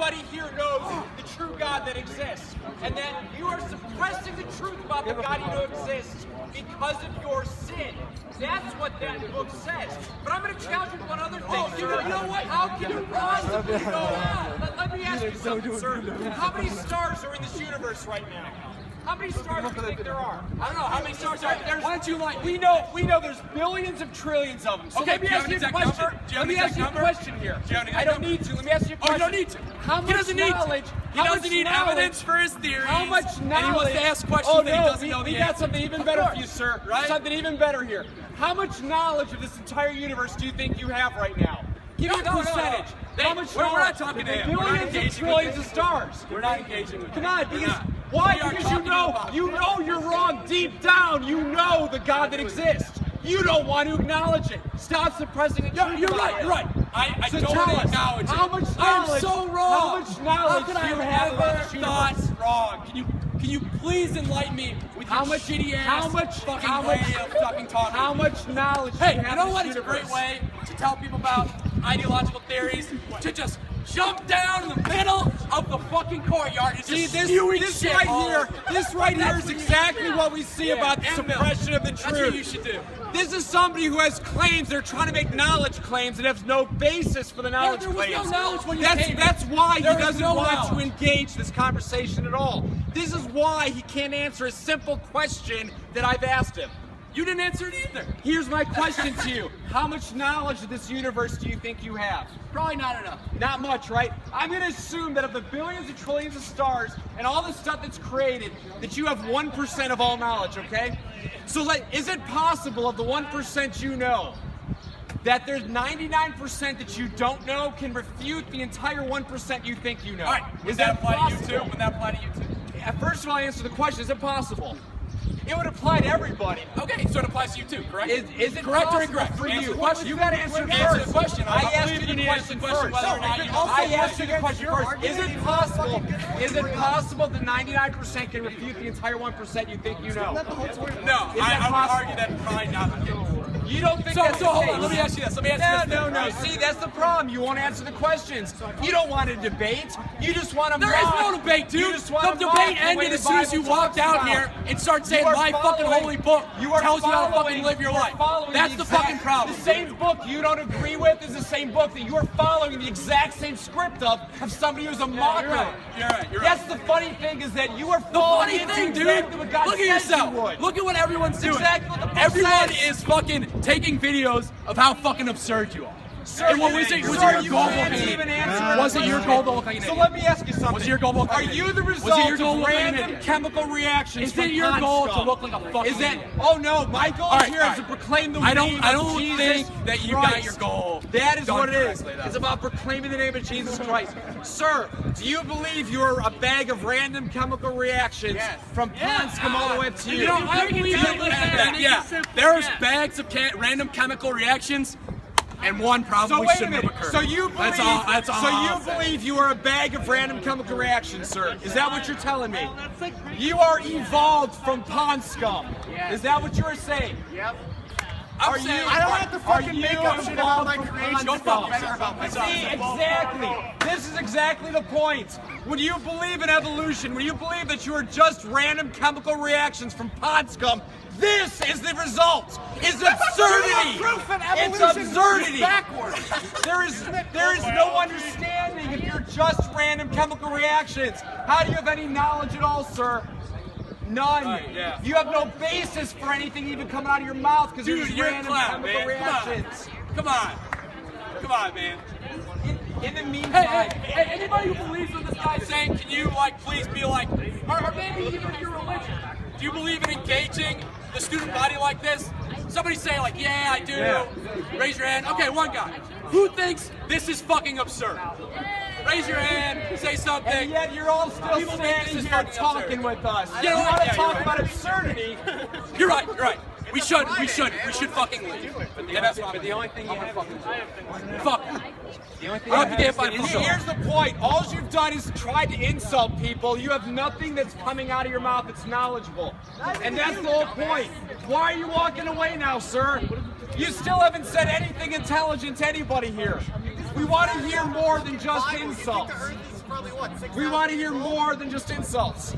Everybody here knows the true God that exists, and that you are suppressing the truth about the God you know exists because of your sin. That's what that book says. But I'm going to challenge you with one other thing. You know what? How can you possibly go on? Let me ask you something, sir. How many stars are in this universe right now? How many stars do you think there are? I don't know. How many stars are there? Why don't you like? We know there's billions of trillions of them. So okay, let me ask you a question. Let me ask you a question here. I don't need to. Let me ask you a question. Oh, you don't need to. How much knowledge? He doesn't need evidence for his theories. How much knowledge? And he wants to ask questions that he doesn't know the answer. We got something even better for you, sir. Right? Something even better here. How much knowledge of this entire universe do you think you have right now? Give me a percentage. How much knowledge? We're not talking to him. Billions and trillions of stars. We're not engaging with him. Come on, because why? Because you know you're wrong deep down. You know the God that exists. You don't want to acknowledge it. Stop suppressing it. You're right. You're right. I So don't tell us, acknowledge it. how much knowledge? I'm so wrong. How much knowledge do you have about ever thought wrong? Can you please enlighten me with your shitty ass fucking way of fucking talking? How much knowledge? Hey, do you have you know in what? this It's a universe? great way to tell people about ideological theories to just jump down in the middle of the fucking courtyard and See, just this shit right here is exactly what we see about the suppression of the truth. That's what you should do. This is somebody who has claims. They're trying to make knowledge claims and has no basis for the knowledge there was claims. no knowledge when you that's came that's in. why There he was doesn't no want knowledge. to engage this conversation at all. This is why he can't answer a simple question that I've asked him. You didn't answer it either. Here's my question to you. How much knowledge of this universe do you think you have? Probably not enough. Not much, right? I'm going to assume that of the billions and trillions of stars and all the stuff that's created, that you have 1% of all knowledge, okay? So is it possible of the 1% you know, that there's 99% that you don't know can refute the entire 1% you think you know? All right. Would that apply to you too? Would that apply to you too? First of all, answer the question, is it possible? It would apply to everybody. Okay, so it applies to you too, correct? Is it correct or possible incorrect? for Answer you? the question. You got to answer it Answer first. the question. I asked you believe the need to answer question the question first. whether or not you know. I asked you the question first. Is it possible? Is it possible that 99% can refute the entire 1% you think you know? No, I would argue that probably not the case. You don't think So that's the hold case? on, let me ask you this. Let me ask you this. No. See, that's the problem. You won't answer the questions. You don't want to debate. You just want to There is no debate, dude. The debate ended as soon as you walked out here and started saying my fucking holy book tells you how to fucking live your life. That's the fucking problem. The same book you don't agree with is the same book that you are following the exact same script of somebody who's a mocker. You're right. That's the funny thing, is that you are The following funny thing, exactly dude, what God look at says yourself. you would. Look at what everyone's doing. exactly what the book Everyone says. is fucking taking videos of how fucking absurd you are. Sir, And what was it? Was sir, it you your goal can't looking even idiot? answer Was it your goal to look like an So idiot? let me ask you something. Was it your goal to look Are like an you idiot? the Was it result your goal to of look like an random idiot? chemical reactions Is from it your pond goal to scum? look like a fucking Is that? idiot? Oh no, my goal All right, here all is to right. proclaim the I name don't of Jesus think that you Christ. got your goal That is done what it is. correctly, though. It's about proclaiming the name of Jesus Christ. Sir, do you believe you're a bag of random chemical reactions from pond scum all the way up to you? You know, I believe that. Yeah, there's bags of random chemical reactions, and one probably So wait a shouldn't have minute. occurred. So you believe? That's all. That's all. So I'll you say. believe you are a bag of random chemical reactions, sir? Is that what you're telling me? You are evolved from pond scum. Is that what you are saying? Yep. I'm Are saying, you? I don't have to are fucking you make up shit about my evolved from creation. pond Go scum? fuck better about myself. See, exactly. This is exactly the point. When you believe in evolution, when you believe that you are just random chemical reactions from pond scum, this is the result. It's absurdity. It's absurdity. There is no understanding if you're just random chemical reactions. How do you have any knowledge at all, sir? None. Right, yeah. You have no basis for anything even coming out of your mouth because Dude, there's you're a random clown, chemical man. reactions. Come on, man. In the meantime, Hey, anybody who believes in this guy saying, can you please be like, or maybe even your religion? Do you believe in engaging the student body like this? Somebody say yeah, I do. Yeah. Raise your hand. Okay, one guy. Who thinks this is fucking absurd? Raise your hand, say something. and yet you're all still People think this standing is here fucking talking absurd. with us. You know what? want to Yeah, talk you're about absurdity. You're right. We should fucking leave. Yeah, that's what I'm The only thing you have Fuck. The only thing I'll you have to have get is by here's the point. All you've done is tried to insult people. You have nothing that's coming out of your mouth that's knowledgeable. And that's the whole point. Why are you walking away now, sir? You still haven't said anything intelligent to anybody here. We want to hear more than just insults. probably what, 6,000 We want to hear people? more than just insults.